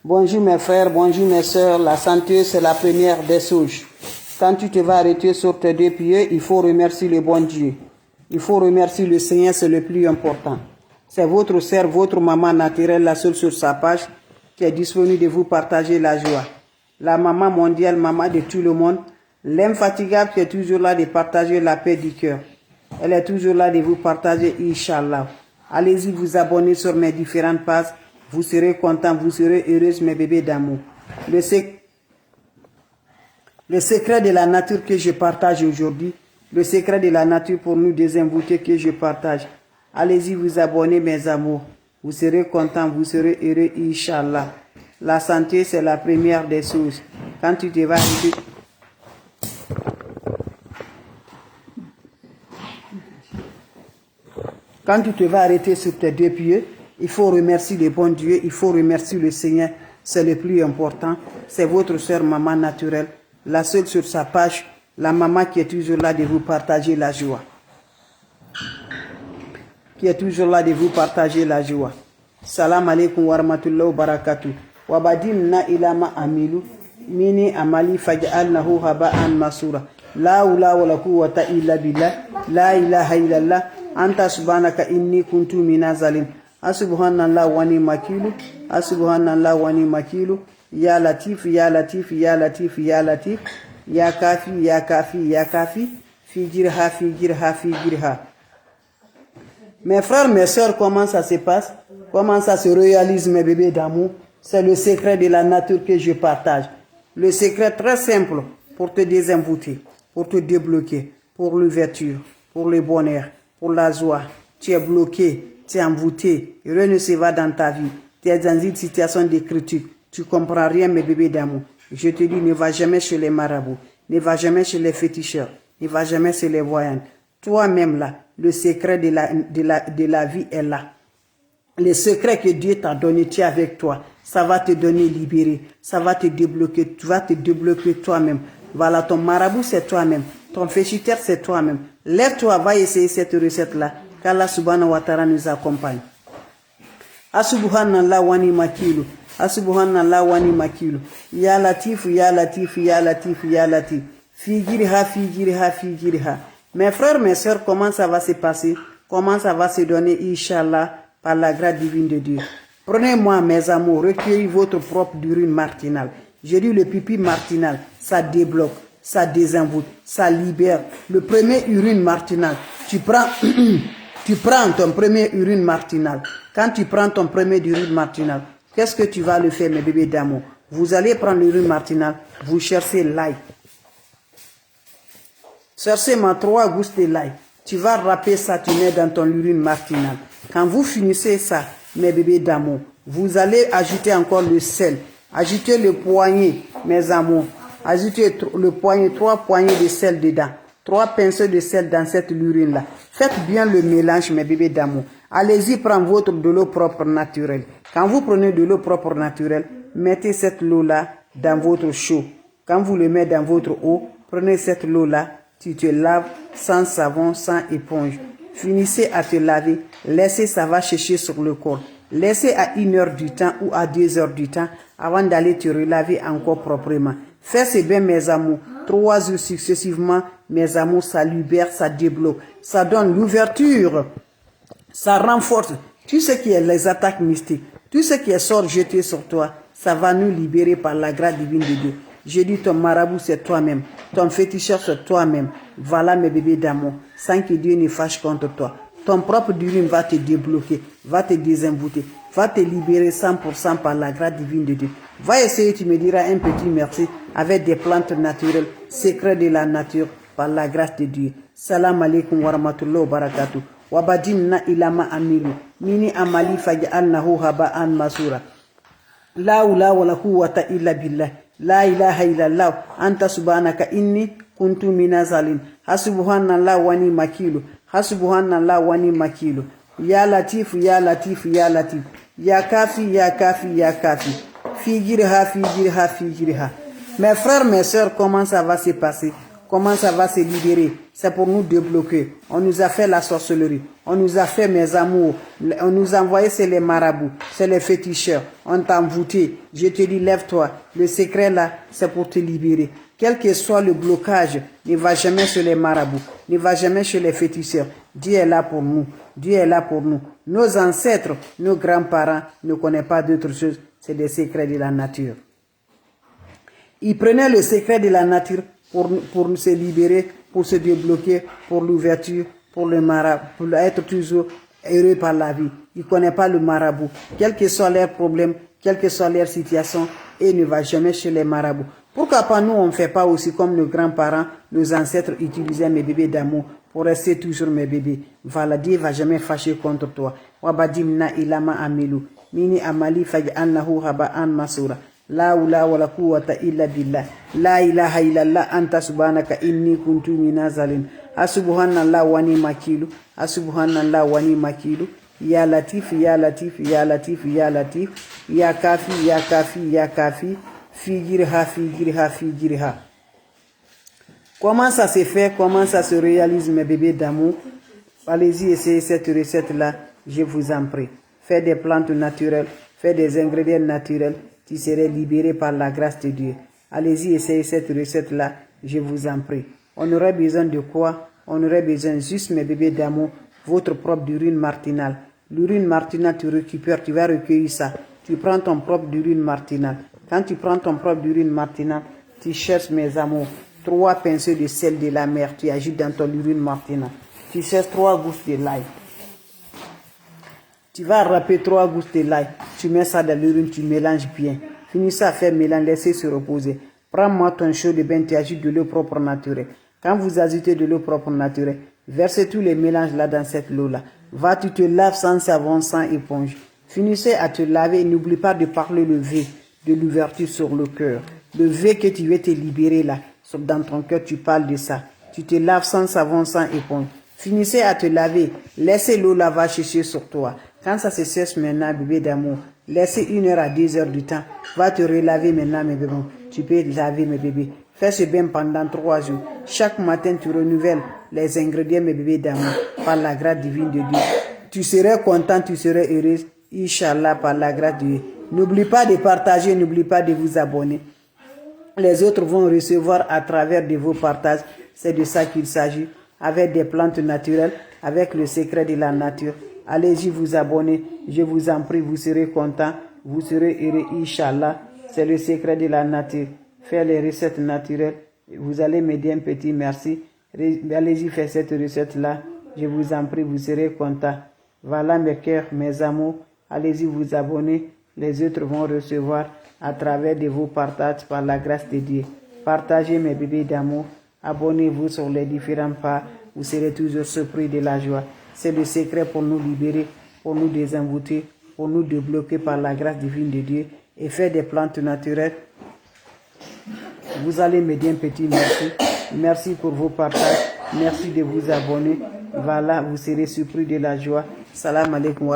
Bonjour mes frères, bonjour mes sœurs. La santé, c'est la première des choses. Quand tu te vas arrêter sur tes deux pieds, il faut remercier le bon Dieu. Il faut remercier le Seigneur, c'est le plus important. C'est votre sœur, votre maman naturelle, la seule sur sa page, qui est disponible de vous partager la joie. La maman mondiale, maman de tout le monde, l'infatigable qui est toujours là de partager la paix du cœur. Elle est toujours là de vous partager, Inch'Allah. Allez-y vous abonner sur mes différentes pages. Vous serez contents, vous serez heureux, mes bébés d'amour. Le secret de la nature que je partage aujourd'hui, le secret de la nature pour nous désinvoûter que je partage. Allez-y vous abonner, mes amours. Vous serez contents, vous serez heureux, Inch'Allah. La santé, c'est la première des choses. Quand tu te vas arrêter... Quand tu te vas arrêter sur tes deux pieds, il faut remercier le bon Dieu, il faut remercier le Seigneur. C'est le plus important. C'est votre soeur maman naturelle, la seule sur sa page, la maman qui est toujours là de vous partager la joie. Qui est toujours là de vous partager la joie. Salam alaikum wa rahmatullahi wa barakatuh. Wabadimna ilama amilu mini amali faj'alnahu haba'an masura. La hawla wa la quwwata illa billah. La ilaha illallah. Anta subhanaka inni kuntu minazalim. Asubhanallah wa ni makilu. Asubhanallah wa ni makilu. Ya latif, ya latif, ya latif, ya latif. Ya kafi, ya kafi, ya kafi. Fi jirha, fi jirha, fi jirha. Mes frères, mes sœurs, comment ça se passe? Comment ça se réalise, mes bébés d'amour? C'est le secret de la nature que je partage. Le secret très simple pour te désenvoûter, pour te débloquer, pour l'ouverture, pour le bonheur, pour la joie. Tu es bloqué, tu es envoûté, rien ne se va dans ta vie. Tu es dans une situation de critique. Tu ne comprends rien, mes bébés d'amour. Je te dis, ne va jamais chez les marabouts, ne va jamais chez les féticheurs, ne va jamais chez les voyants. Toi-même là, le secret de la vie est là. Le secret que Dieu t'a donné, tu es avec toi. Ça va te donner libéré. Ça va te débloquer. Tu vas te débloquer toi-même. Voilà, ton marabout, c'est toi-même. Ton féticheur, c'est toi-même. Lève-toi, va essayer cette recette-là. Qu'Allah subhanahu wa ta'ala nous accompagne. Asubhanallah wa ni makilu. Asubhanallah wa ni makilu. Ya latif, ya latif, ya latif, ya latif. Figirha, figirha, figirha. Mes frères, mes sœurs, comment ça va se passer? Comment ça va se donner, Inch'Allah, par la grâce divine de Dieu? Prenez-moi, mes amours, recueillez votre propre urine martinale. Je dis le pipi martinal, ça débloque, ça désinvoûte, ça libère. Le premier urine martinal, tu prends ton premier urine martinal. Quand tu prends ton premier urine martinal, qu'est-ce que tu vas le faire, mes bébés d'amour? Vous allez prendre l'urine martinal, vous cherchez l'ail. Cherchez ma 3 gousses de l'ail. Tu vas râper ça, tu mets dans ton urine martinale. Quand vous finissez ça, mes bébés d'amour, vous allez ajouter encore le sel. Ajoutez le poignet, mes amours. Ajoutez le poignet, 3 poignées de sel dedans. 3 pinceaux de sel dans cette urine-là. Faites bien le mélange, mes bébés d'amour. Allez-y, prendre de l'eau propre naturelle. Quand vous prenez de l'eau propre naturelle, mettez cette eau-là dans votre chaud. Quand vous le mettez dans votre eau, prenez cette eau-là. Tu te laves sans savon, sans éponge. Finissez à te laver. Laissez ça va sécher sur le corps. Laissez à 1 heure du temps ou à 2 heures du temps avant d'aller te relaver encore proprement. Fais ce bien, mes amours. 3 jours successivement, mes amours, ça libère, ça débloque. Ça donne l'ouverture. Ça renforce. Tout ce qui est les attaques mystiques, tout ce qui est sort jeté sur toi, ça va nous libérer par la grâce divine de Dieu. Je dis ton marabout, c'est toi-même. Ton féticheur, c'est toi-même. Voilà, mes bébés d'amour. Sans que Dieu ne fâche contre toi. Ton propre urine va te débloquer, va te désenvoûter, va te libérer 100% par la grâce divine de Dieu. Va essayer, tu me diras un petit merci avec des plantes naturelles, secrets de la nature, par la grâce de Dieu. Salam alaikum wa rahmatullahi wa barakatuh. Wabadimna ilama amilu. Mini amali faj'alnahu haba'an masura. La hawla wa la quwwata illa billah. La ilaha illallah. Anta subhanaka inni kuntu minazalim. Hasubhanallah wa ni makilu. Hasubhanallah wa ni makilu. Ya latif, ya latif, ya latif. Ya kafi, ya kafi, ya kafi. Figirha, figirha, figirha. Mes frères, mes sœurs, comment ça va se passer? comment ça va se libérer? C'est pour nous débloquer. On nous a fait la sorcellerie. On nous a fait, mes amours. On nous a envoyé, c'est les marabouts. C'est les féticheurs. On t'a envoûté. Je te dis, lève-toi. Le secret là, c'est pour te libérer. Quel que soit le blocage, ne va jamais chez les marabouts. Ne va jamais chez les féticheurs. Dieu est là pour nous. Dieu est là pour nous. Nos ancêtres, nos grands-parents ne connaissent pas d'autre chose. C'est des secrets de la nature. Ils prenaient le secret de la nature pour se libérer, pour se débloquer, pour l'ouverture, pour le marabout, pour être toujours heureux par la vie. Ils ne connaissent pas le marabout. Quel que soit leur problème, quelle que soit leur situation, et ne va jamais chez les marabouts. Pourquoi pas nous, on ne fait pas aussi comme nos grands-parents, nos ancêtres utilisaient mes bébés d'amour pour rester toujours mes bébés. Voilà, Dieu ne va jamais fâcher contre toi. Wabadimna ilama amilu. Mini amali faj'annahu haba'an masura. La hawla wala quwwata illa billah. La ilaha illallah anta subhanaka inni kuntu minazalin. Asubhanallah wa ni makilu. Asubhanallah wa ni makilu. Ya latif, ya latif, ya latif, ya latif. Ya kafi, ya kafi, ya kafi. Figirha, figirha, figirha. Comment ça se fait? Comment ça se réalise, mes bébés d'amour? Allez-y, essayez cette recette-là, je vous en prie. Faites des plantes naturelles, faites des ingrédients naturels, tu serais libéré par la grâce de Dieu. Allez-y, essayez cette recette-là, je vous en prie. On aurait besoin de quoi? On aurait besoin juste, mes bébés d'amour, votre propre urine martinale. L'urine martinale, tu récupères, tu vas recueillir ça. Tu prends ton propre urine martinale. Quand tu prends ton propre urine martinale, tu cherches, mes amours, 3 pincées de sel de la mer, tu ajoutes dans ton urine martinale. Tu cherches 3 gousses de l'ail. Tu vas râper 3 gousses de l'ail. Tu mets ça dans l'urine, tu mélanges bien. Finis ça à faire mélange, laissez se reposer. Prends-moi ton chaud de bain, tu ajoutes de l'eau propre naturelle. Quand vous ajoutez de l'eau propre naturelle, versez tous les mélanges là dans cette eau-là. Va, tu te laves sans savon, sans éponge. Finissez à te laver et n'oublie pas de parler le V, de l'ouverture sur le cœur. Le V que tu veux te libérer là, dans ton cœur, tu parles de ça. Tu te laves sans savon, sans éponge. Finissez à te laver. Laissez l'eau là-bas sécher sur toi. Quand ça se sèche maintenant, bébé d'amour, laissez 1 heure à 2 heures du temps. Va te relaver maintenant, mes bébés. Tu peux laver, mes bébés. Fais ce bain pendant 3 jours. Chaque matin, tu renouvelles les ingrédients, mes bébés d'amour, par la grâce divine de Dieu. Tu serais content, tu serais heureuse, Inch'Allah, par la grâce de Dieu. N'oublie pas de partager, n'oublie pas de vous abonner. Les autres vont recevoir à travers de vos partages. C'est de ça qu'il s'agit. Avec des plantes naturelles, avec le secret de la nature. Allez-y vous abonner. Je vous en prie, vous serez content. Vous serez heureux, Inch'Allah. C'est le secret de la nature. Faire les recettes naturelles. Vous allez me dire un petit merci. Allez-y faire cette recette-là. Je vous en prie, vous serez content. Voilà mes cœurs, mes amours. Allez-y vous abonner. Les autres vont recevoir à travers de vos partages par la grâce de Dieu. Partagez mes bébés d'amour. Abonnez-vous sur les différents pas. Vous serez toujours surpris de la joie. C'est le secret pour nous libérer, pour nous désenvoûter, pour nous débloquer par la grâce divine de Dieu et faire des plantes naturelles. Vous allez me dire un petit merci. Merci pour vos partages. Merci de vous abonner. Voilà, vous serez surpris de la joie. Salam alaikum.